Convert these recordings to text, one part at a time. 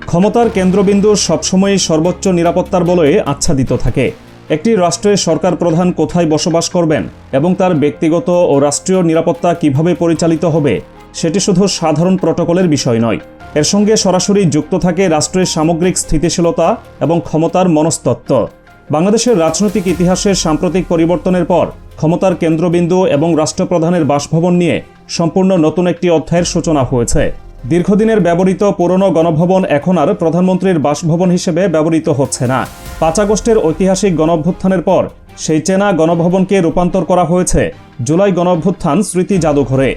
ক্ষমতার কেন্দ্রবিন্দু সবসময়ই সর্বোচ্চ নিরাপত্তার বলয়ে আচ্ছাদিত থাকে। একটি রাষ্ট্রের সরকার প্রধান কোথায় বসবাস করবেন এবং তার ব্যক্তিগত ও রাষ্ট্রীয় নিরাপত্তা কিভাবে পরিচালিত হবে সেটি শুধু সাধারণ প্রটোকলের বিষয় নয়, এর সঙ্গে সরাসরি যুক্ত থাকে রাষ্ট্রের সামগ্রিক স্থিতিশীলতা এবং ক্ষমতার মনস্তত্ত্ব। বাংলাদেশের রাজনৈতিক ইতিহাসের সাম্প্রতিক পরিবর্তনের পর ক্ষমতার কেন্দ্রবিন্দু এবং রাষ্ট্রপ্রধানের বাসভবন নিয়ে সম্পূর্ণ নতুন একটি অধ্যায়ের সূচনা হয়েছে। দীর্ঘদিনের ব্যবহৃত পুরনো গণভবন এখন আর প্রধানমন্ত্রীর বাসভবন হিসেবে ব্যবহৃত হচ্ছে না। ৫ আগস্টের ঐতিহাসিক গণঅভ্যুত্থানের পর সেই চেনা গণভবনকে রূপান্তর করা হয়েছে জুলাই গণঅভ্যুত্থান স্মৃতি জাদুঘরে।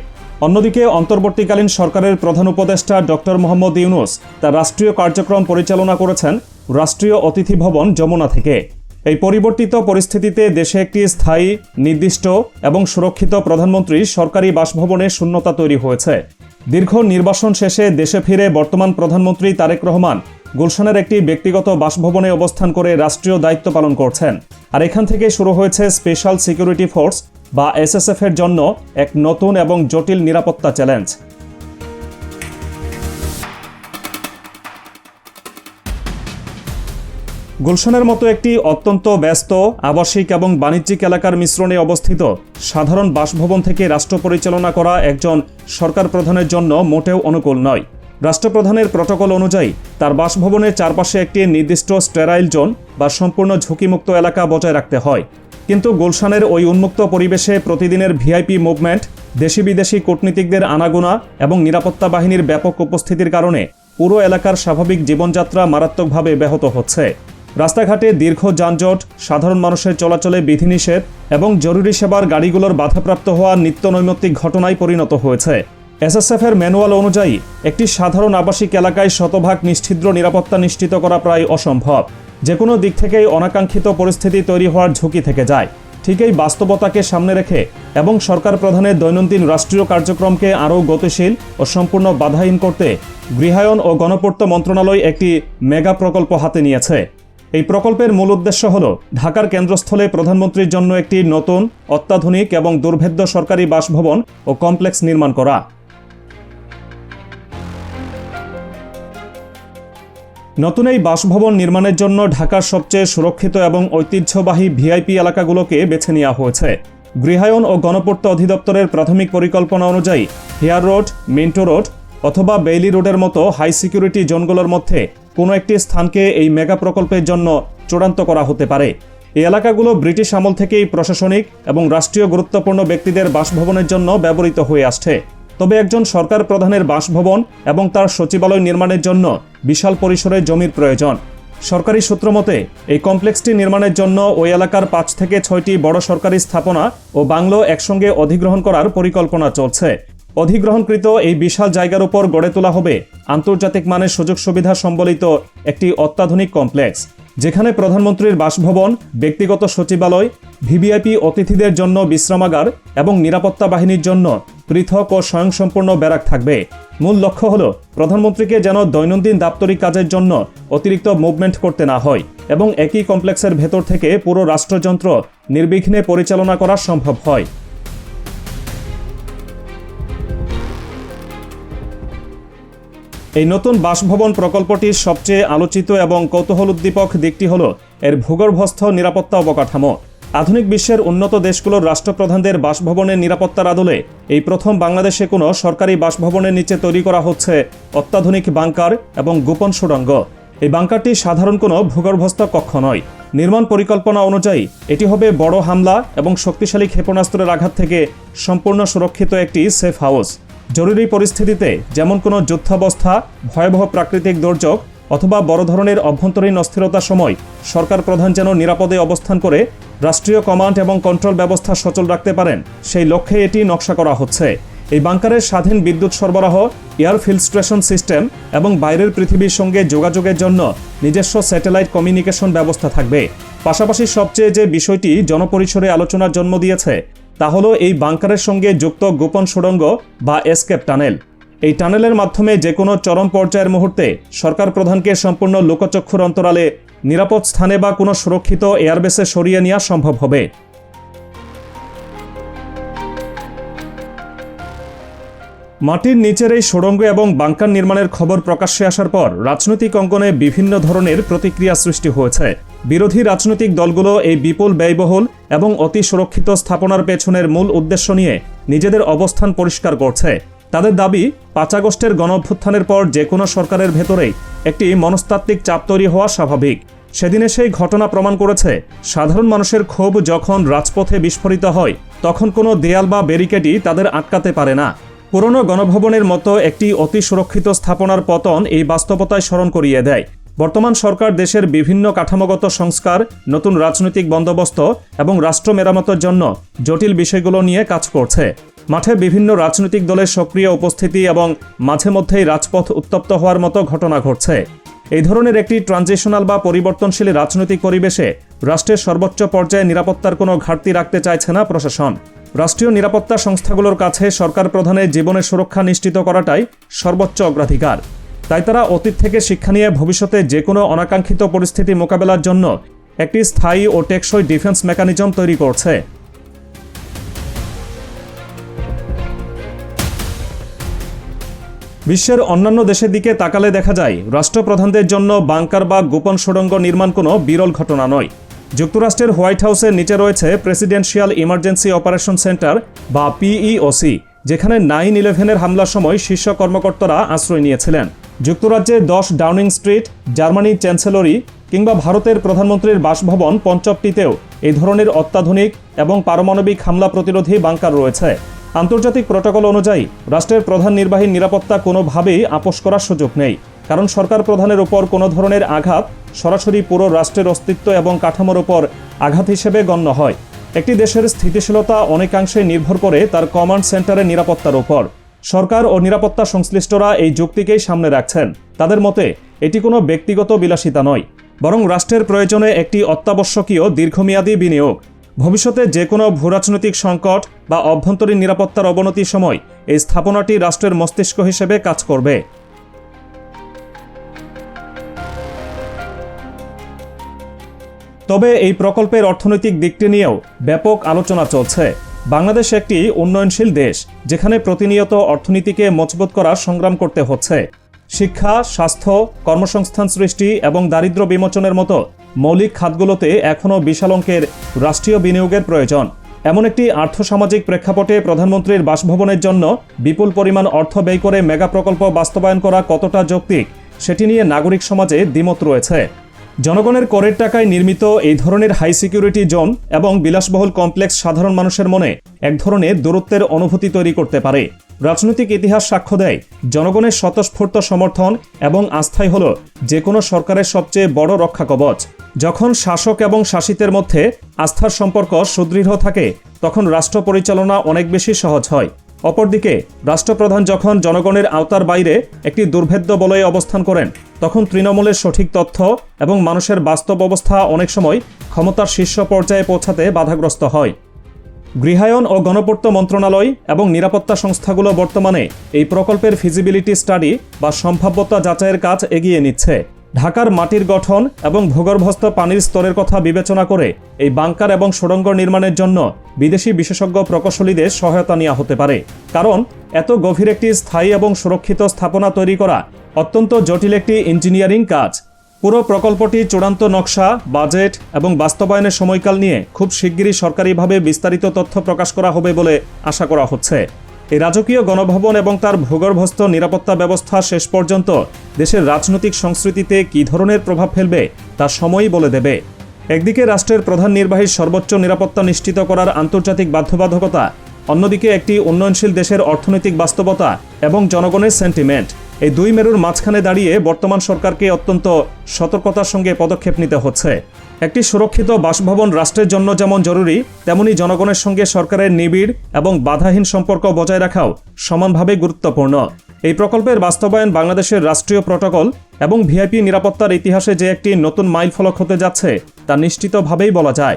অন্যদিকে অন্তর্বর্তীকালীন সরকারের প্রধান উপদেষ্টা ডক্টর মোহাম্মদ ইউনূস তার রাষ্ট্রীয় কার্যক্রম পরিচালনা করেছেন রাষ্ট্রীয় অতিথি ভবন যমুনা থেকে। এই পরিবর্তিত পরিস্থিতিতে দেশে একটি স্থায়ী, নির্দিষ্ট এবং সুরক্ষিত প্রধানমন্ত্রীর সরকারি বাসভবনে শূন্যতা তৈরি হয়েছে। দীর্ঘ নির্বাসন শেষে দেশে ফিরে বর্তমান প্রধানমন্ত্রী তারেক রহমান গুলশানের একটি ব্যক্তিগত বাসভবনে অবস্থান করে রাষ্ট্রীয় দায়িত্ব পালন করছেন। আর এখান থেকে শুরু হয়েছে স্পেশাল সিকিউরিটি ফোর্স বা এসএসএফ এর জন্য এক নতুন এবং জটিল নিরাপত্তা চ্যালেঞ্জ। গুলশানের মতো একটি অত্যন্ত ব্যস্ত আবাসিক এবং বাণিজ্যিক এলাকার মিশ্রণে অবস্থিত সাধারণ বাসভবন থেকে রাষ্ট্র পরিচালনা করা একজন সরকার প্রধানের জন্য মোটেও অনুকূল নয়। রাষ্ট্রপ্রধানের প্রটোকল অনুযায়ী তার বাসভবনের চারপাশে একটি নির্দিষ্ট স্টেরাইল জোন বা সম্পূর্ণ ঝুঁকিমুক্ত এলাকা বজায় রাখতে হয়। কিন্তু গুলশানের ওই উন্মুক্ত পরিবেশে প্রতিদিনের ভিআইপি মুভমেন্ট, দেশি বিদেশি কূটনীতিকদের আনাগোনা এবং নিরাপত্তা বাহিনীর ব্যাপক উপস্থিতির কারণে পুরো এলাকার স্বাভাবিক জীবনযাত্রা মারাত্মকভাবে ব্যাহত হচ্ছে। রাস্তাঘাটে দীর্ঘ যানজট, সাধারণ মানুষের চলাচলে বিধিনিষেধ এবং জরুরি সেবার গাড়িগুলোর বাধাপ্রাপ্ত হওয়া নিত্যনৈমিত্তিক ঘটনায় পরিণত হয়েছে। এসএসএফ এর ম্যানুয়াল অনুযায়ী একটি সাধারণ আবাসিক এলাকায় শতভাগ নিশ্ছিদ্র নিরাপত্তা নিশ্চিত করা প্রায় অসম্ভব। যে কোনো দিক থেকেই অনাকাঙ্ক্ষিত পরিস্থিতি তৈরি হওয়ার ঝুঁকি থেকে যায়। ঠিক এই বাস্তবতাকে সামনে রেখে এবং সরকার প্রধানের দৈনন্দিন রাষ্ট্রীয় কার্যক্রমকে আরও গতিশীল ও সম্পূর্ণ বাধাহীন করতে গৃহায়ন ও গণপূর্ত মন্ত্রণালয় একটি মেগা প্রকল্প হাতে নিয়েছে। এই প্রকল্পের মূল উদ্দেশ্য হল ঢাকার কেন্দ্রস্থলে প্রধানমন্ত্রীর জন্য একটি নতুন, অত্যাধুনিক এবং দুর্ভেদ্য সরকারি বাসভবন ও কমপ্লেক্স নির্মাণ করা। নতুন এই বাসভবন নির্মাণের জন্য ঢাকার সবচেয়ে সুরক্ষিত এবং ঐতিহ্যবাহী ভিআইপি এলাকাগুলোকে বেছে নেওয়া হয়েছে। গৃহায়ন ও গণপূর্ত অধিদপ্তরের প্রাথমিক পরিকল্পনা অনুযায়ী হেয়ার রোড, মিন্টো রোড অথবা বেইলি রোডের মতো হাই সিকিউরিটি জোনগুলোর মধ্যে কোনো একটি স্থানকে এই মেগা প্রকল্পের জন্য চূড়ান্ত করা হতে পারে। এই এলাকাগুলো ব্রিটিশ আমল থেকেই প্রশাসনিক এবং রাষ্ট্রীয় গুরুত্বপূর্ণ ব্যক্তিদের বাসভবনের জন্য ব্যবহৃত হয়ে আসছে। তবে একজন সরকার প্রধানের বাসভবন এবং তার সচিবালয় নির্মাণের জন্য বিশাল পরিসরে জমির প্রয়োজন। সরকারি সূত্র মতে এই কমপ্লেক্সটি নির্মাণের জন্য ওই এলাকার ৫ থেকে ৬টি বড় সরকারি স্থাপনা ও বাংলো একসঙ্গে অধিগ্রহণ করার পরিকল্পনা চলছে। অধিগ্রহণকৃত এই বিশাল জায়গার উপর গড়ে তোলা হবে আন্তর্জাতিক মানের সুযোগ সুবিধা সম্বলিত একটি অত্যাধুনিক কমপ্লেক্স, যেখানে প্রধানমন্ত্রীর বাসভবন, ব্যক্তিগত সচিবালয়, ভিভিআইপি অতিথিদের জন্য বিশ্রামাগার এবং নিরাপত্তা বাহিনীর জন্য পৃথক ও স্বয়ংসম্পূর্ণ ব্যারাক থাকবে। মূল লক্ষ্য হল প্রধানমন্ত্রীকে যেন দৈনন্দিন দাপ্তরিক কাজের জন্য অতিরিক্ত মুভমেন্ট করতে না হয় এবং একই কমপ্লেক্সের ভেতর থেকে পুরো রাষ্ট্রযন্ত্র নির্বিঘ্নে পরিচালনা করা সম্ভব হয়। এই নতুন বাসভবন প্রকল্পটির সবচেয়ে আলোচিত এবং কৌতূহলোদ্দীপক দিকটি হল এর ভূগর্ভস্থ নিরাপত্তা অবকাঠামো। আধুনিক বিশ্বের উন্নত দেশগুলোর রাষ্ট্রপ্রধানদের বাসভবনের নিরাপত্তার আদলে এই প্রথম বাংলাদেশে কোনো সরকারি বাসভবনের নিচে তৈরি করা হচ্ছে অত্যাধুনিক বাংকার এবং গোপন সুড়ঙ্গ। এই বাংকারটি সাধারণ কোনো ভূগর্ভস্থ কক্ষ নয়। নির্মাণ পরিকল্পনা অনুযায়ী এটি হবে বড় হামলা এবং শক্তিশালী ক্ষেপণাস্ত্রের আঘাত থেকে সম্পূর্ণ সুরক্ষিত একটি সেফ হাউস। জরুরি পরিস্থিতিতে, যেমন কোনো যুদ্ধাবস্থা, ভয়াবহ প্রাকৃতিক দুর্যোগ অথবা বড় ধরনের অভ্যন্তরীণ অস্থিরতার সময় সরকার প্রধান যেন নিরাপদে অবস্থান করে রাষ্ট্রীয় কমান্ড এবং কন্ট্রোল ব্যবস্থা সচল রাখতে পারেন, সেই লক্ষ্যে এটি নকশা করা হচ্ছে। এই বাংকারের স্বাধীন বিদ্যুৎ সরবরাহ, এয়ার ফিল্ট্রেশন সিস্টেম এবং বাইরের পৃথিবীর সঙ্গে যোগাযোগের জন্য নিজস্ব স্যাটেলাইট কমিউনিকেশন ব্যবস্থা থাকবে। পাশাপাশি সবচেয়ে যে বিষয়টি জনপরিসরে আলোচনার জন্ম দিয়েছে তা হলো এই বাংকারের সঙ্গে যুক্ত গোপন সুড়ঙ্গ বা এসকেপ টানেল। এই টানেলের মাধ্যমে যে কোনো চরম পর্যায়ের মুহূর্তে সরকার প্রধানকে সম্পূর্ণ লোকচক্ষুর অন্তরালে নিরাপদ স্থানে বা কোনো সুরক্ষিত এয়ারবেসে সরিয়ে নেওয়া সম্ভব হবে। মাটির নিচের এই সুড়ঙ্গ এবং বাংকার নির্মাণের খবর প্রকাশ্যে আসার পর রাজনৈতিক অঙ্গনে বিভিন্ন ধরনের প্রতিক্রিয়া সৃষ্টি হয়েছে। বিরোধী রাজনৈতিক দলগুলো এই বিপুল ব্যয়বহুল এবং অতি সুরক্ষিত স্থাপনার পেছনের মূল উদ্দেশ্য নিয়ে নিজেদের অবস্থান পরিষ্কার করছে। তাদের দাবি, ৫ আগস্টের গণঅভ্যুত্থানের পর যে কোনো সরকারের ভেতরেই একটি মনস্তাত্ত্বিক চাপ তৈরি হওয়া স্বাভাবিক। সেদিনে সেই ঘটনা প্রমাণ করেছে, সাধারণ মানুষের ক্ষোভ যখন রাজপথে বিস্ফোরিত হয় তখন কোনো দেয়াল বা ব্যারিকেডই তাদের আটকাতে পারে না। পুরনো গণভবনের মতো একটি অতি সুরক্ষিত স্থাপনার পতন এই বাস্তবতায় স্মরণ করিয়ে দেয়। বর্তমান সরকার দেশের বিভিন্ন কাঠামোগত সংস্কার, নতুন রাজনৈতিক বন্দোবস্ত এবং রাষ্ট্র মেরামতের জন্য জটিল বিষয়গুলো নিয়ে কাজ করছে। মাঠে বিভিন্ন রাজনৈতিক দলের সক্রিয় উপস্থিতি এবং মাঝে মধ্যেই রাজপথ উত্তপ্ত হওয়ার মতো ঘটনা ঘটছে। এই ধরনের একটি ট্রানজিশনাল বা পরিবর্তনশীল রাজনৈতিক পরিবেশে রাষ্ট্রের সর্বোচ্চ পর্যায়ে নিরাপত্তার কোনো ঘাটতি রাখতে চাইছে না প্রশাসন। রাষ্ট্রীয় নিরাপত্তা সংস্থাগুলোর কাছে সরকার প্রধানের জীবনের সুরক্ষা নিশ্চিত করাটাই সর্বোচ্চ অগ্রাধিকার। তাই তারা অতীত থেকে শিক্ষা নিয়ে ভবিষ্যতে যে কোনো অনাকাঙ্ক্ষিত পরিস্থিতি মোকাবেলার জন্য একটি স্থায়ী ও টেকসই ডিফেন্স মেকানিজম তৈরি করছে। বিশ্বের অন্যান্য দেশের দিকে তাকালে দেখা যায়, রাষ্ট্রপ্রধানদের জন্য বাংকার বা গোপন সুড়ঙ্গ নির্মাণ কোনো বিরল ঘটনা নয়। যুক্তরাষ্ট্রের হোয়াইট হাউসের নিচে রয়েছে প্রেসিডেন্সিয়াল ইমার্জেন্সি অপারেশন সেন্টার বা PEOC, যেখানে 9/11-এর হামলার সময় শীর্ষ কর্মকর্তারা আশ্রয় নিয়েছিলেন। যুক্তরাজ্যে 10 ডাউনিং স্ট্রিট, জার্মানির চ্যান্সেলরি কিংবা ভারতের প্রধানমন্ত্রীর বাসভবন পঞ্চবটিতেও এই ধরনের অত্যাধুনিক এবং পারমাণবিক হামলা প্রতিরোধী বাংকার রয়েছে। আন্তর্জাতিক প্রটোকল অনুযায়ী রাষ্ট্রের প্রধান নির্বাহীর নিরাপত্তা কোনোভাবেই আপোস করার সুযোগ নেই, কারণ সরকার প্রধানের উপর কোনো ধরনের আঘাত সরাসরি পুরো রাষ্ট্রের অস্তিত্ব এবং কাঠামোর উপর আঘাত হিসেবে গণ্য হয়। একটি দেশের স্থিতিশীলতা অনেকাংশে নির্ভর করে তার কমান্ড সেন্টারের নিরাপত্তার উপর। সরকার ও নিরাপত্তা সংশ্লিষ্টরা এই যুক্তিকেই সামনে রাখছেন। তাদের মতে এটি কোনো ব্যক্তিগত বিলাসিতা নয়, বরং রাষ্ট্রের প্রয়োজনে একটি অত্যাবশ্যকীয় দীর্ঘমেয়াদী বিনিয়োগ। ভবিষ্যতে যে কোনো ভূরাজনৈতিক সংকট বা অভ্যন্তরীণ নিরাপত্তার অবনতির সময় এই স্থাপনাটি রাষ্ট্রের মস্তিষ্ক হিসেবে কাজ করবে। তবে এই প্রকল্পের অর্থনৈতিক দিকটি নিয়েও ব্যাপক আলোচনা চলছে। বাংলাদেশ একটি উন্নয়নশীল দেশ, যেখানে প্রতিনিয়ত অর্থনীতিকে মজবুত করার সংগ্রাম করতে হচ্ছে। শিক্ষা, স্বাস্থ্য, কর্মসংস্থান সৃষ্টি এবং দারিদ্র্য বিমোচনের মতো মৌলিক খাতগুলোতে এখনও বিশাল অঙ্কের রাষ্ট্রীয় বিনিয়োগের প্রয়োজন। এমন একটি আর্থসামাজিক প্রেক্ষাপটে প্রধানমন্ত্রীর বাসভবনের জন্য বিপুল পরিমাণ অর্থ ব্যয় করে মেগা প্রকল্প বাস্তবায়ন করা কতটা যৌক্তিক, সেটি নিয়ে নাগরিক সমাজে দ্বিমত রয়েছে। জনগণের করের টাকায় নির্মিত এই ধরনের হাই সিকিউরিটি জোন এবং বিলাসবহুল কমপ্লেক্স সাধারণ মানুষের মনে এক ধরনের দূরত্বের অনুভূতি তৈরি করতে পারে। রাজনৈতিক ইতিহাস সাক্ষ্য দেয়, জনগণের স্বতঃস্ফূর্ত সমর্থন এবং আস্থাই হল যে কোনো সরকারের সবচেয়ে বড় রক্ষা কবচ। যখন শাসক এবং শাসিতের মধ্যে আস্থার সম্পর্ক সুদৃঢ় থাকে, তখন রাষ্ট্র পরিচালনা অনেক বেশি সহজ হয়। অপরদিকে রাষ্ট্রপ্রধান যখন জনগণের আওতার বাইরে একটি দুর্ভেদ্য বলয়ে অবস্থান করেন, তখন তৃণমূলের সঠিক তথ্য এবং মানুষের বাস্তব অবস্থা অনেক সময় ক্ষমতার শীর্ষ পর্যায়ে পৌঁছাতে বাধাগ্রস্ত হয়। গৃহায়ন ও গণপূর্ত মন্ত্রণালয় এবং নিরাপত্তা সংস্থাগুলো বর্তমানে এই প্রকল্পের ফিজিবিলিটি স্টাডি বা সম্ভাব্যতা যাচাইয়ের কাজ এগিয়ে নিচ্ছে। ঢাকার মাটির গঠন এবং ভূগর্ভস্থ পানির স্তরের কথা বিবেচনা করে এই বাংকার এবং সুড়ঙ্গ নির্মাণের জন্য বিদেশি বিশেষজ্ঞ প্রকৌশলীদের সহায়তা নেওয়া হতে পারে। কারণ এত গভীর একটি স্থায়ী এবং সুরক্ষিত স্থাপনা তৈরি করা অত্যন্ত জটিল একটি ইঞ্জিনিয়ারিং কাজ। পুরো প্রকল্পটি চূড়ান্ত নকশা, বাজেট এবং বাস্তবায়নের সময়কাল নিয়ে খুব শিগগিরই সরকারিভাবে বিস্তারিত তথ্য প্রকাশ করা হবে বলে আশা করা হচ্ছে। এই রাজকীয় গণভবন এবং তার ভূগর্ভস্থ নিরাপত্তা ব্যবস্থা শেষ পর্যন্ত দেশের রাজনৈতিক সংস্কৃতিতে কী ধরনের প্রভাব ফেলবে তা সময়ই বলে দেবে। একদিকে রাষ্ট্রের প্রধান নির্বাহীর সর্বোচ্চ নিরাপত্তা নিশ্চিত করার আন্তর্জাতিক বাধ্যবাধকতা, অন্যদিকে একটি উন্নয়নশীল দেশের অর্থনৈতিক বাস্তবতা এবং জনগণের সেন্টিমেন্ট। এই দুই মেরুর মাঝখানে দাঁড়িয়ে বর্তমান সরকারকে অত্যন্ত সতর্কতার সঙ্গে পদক্ষেপ নিতে হচ্ছে। একটি সুরক্ষিত বাসভবন রাষ্ট্রের জন্য যেমন জরুরি, তেমনি জনগণের সঙ্গে সরকারের নিবিড় এবং বাধাহীন সম্পর্ক বজায় রাখাও সমানভাবে গুরুত্বপূর্ণ। এই প্রকল্পের বাস্তবায়ন বাংলাদেশের রাষ্ট্রীয় প্রটোকল এবং ভিআইপি নিরাপত্তার ইতিহাসে যে একটি নতুন মাইলফলক হতে যাচ্ছে তা নিশ্চিতভাবেই বলা যায়।